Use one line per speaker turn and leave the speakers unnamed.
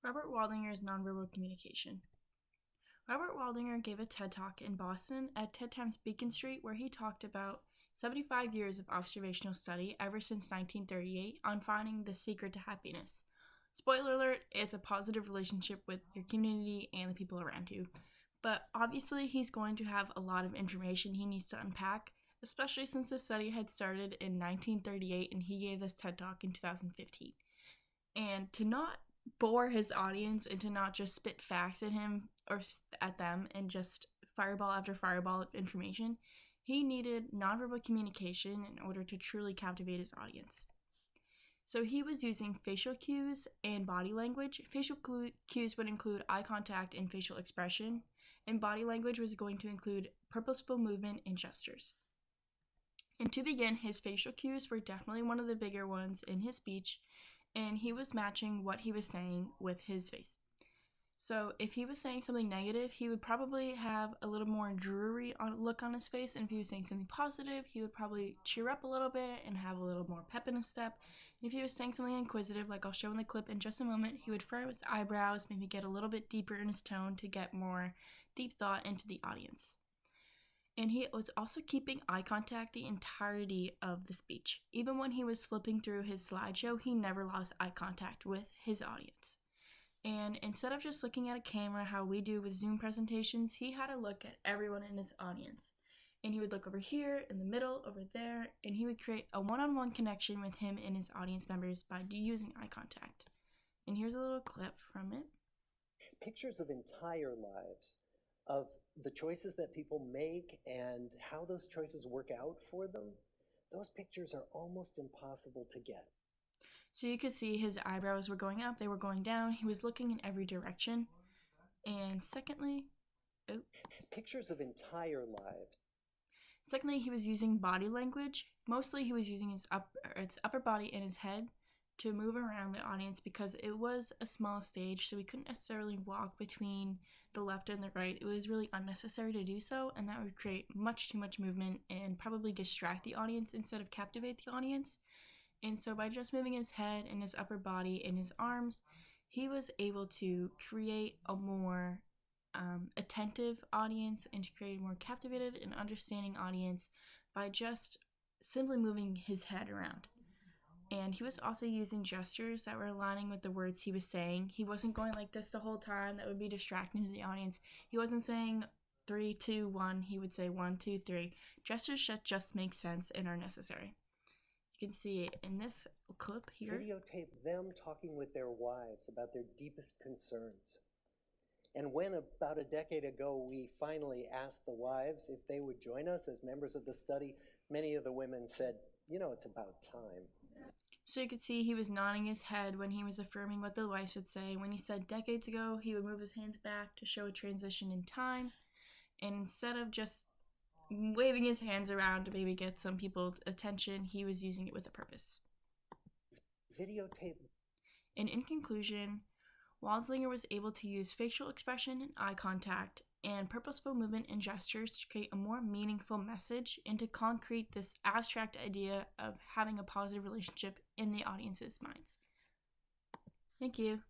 Robert Waldinger's Nonverbal Communication. Robert Waldinger gave a TED Talk in Boston at TED Times Beacon Street where he talked about 75 years of observational study ever since 1938 on finding the secret to happiness. Spoiler alert, it's a positive relationship with your community and the people around you. But obviously he's going to have a lot of information he needs to unpack, especially since the study had started in 1938 and he gave this TED Talk in 2015. And to not bore his audience and to not just spit facts at him or at them and just fireball after fireball of information, he needed nonverbal communication in order to truly captivate his audience. So he was using facial cues and body language. Facial cues would include eye contact and facial expression, and body language was going to include purposeful movement and gestures. And to begin, his facial cues were definitely one of the bigger ones in his speech, and he was matching what he was saying with his face. So if he was saying something negative, he would probably have a little more dreary look on his face, and if he was saying something positive, he would probably cheer up a little bit and have a little more pep in his step. And if he was saying something inquisitive, like I'll show in the clip in just a moment, he would furrow his eyebrows, maybe get a little bit deeper in his tone to get more deep thought into the audience. And he was also keeping eye contact the entirety of the speech. Even when he was flipping through his slideshow, he never lost eye contact with his audience. And instead of just looking at a camera, how we do with Zoom presentations, he had a look at everyone in his audience. And he would look over here, in the middle, over there, and he would create a one-on-one connection with him and his audience members by using eye contact. And here's a little clip from it.
Pictures of entire lives, of the choices that people make and how those choices work out for them, those pictures are almost impossible to get.
So you could see his eyebrows were going up, they were going down, he was looking in every direction. And secondly,
pictures of entire lives.
Secondly, he was using body language. Mostly he was using his upper body and his head to move around the audience because it was a small stage, so we couldn't necessarily walk between the left and the right. It was really unnecessary to do so, and that would create much too much movement and probably distract the audience instead of captivate the audience. And so by just moving his head and his upper body and his arms, he was able to create a more attentive audience and to create a more captivated and understanding audience by just simply moving his head around. And he was also using gestures that were aligning with the words he was saying. He wasn't going like this the whole time. That would be distracting to the audience. He wasn't saying 3, 2, 1. He would say 1, 2, 3. Gestures that just make sense and are necessary. You can see it in this clip here.
Videotape them talking with their wives about their deepest concerns. And when about a decade ago we finally asked the wives if they would join us as members of the study, many of the women said, it's about time.
So you could see he was nodding his head when he was affirming what the wives would say. When he said decades ago, he would move his hands back to show a transition in time. And instead of just waving his hands around to maybe get some people's attention, he was using it with a purpose.
Videotape.
And in conclusion, Waldinger was able to use facial expression and eye contact and purposeful movement and gestures to create a more meaningful message and to concrete this abstract idea of having a positive relationship in the audience's minds. Thank you.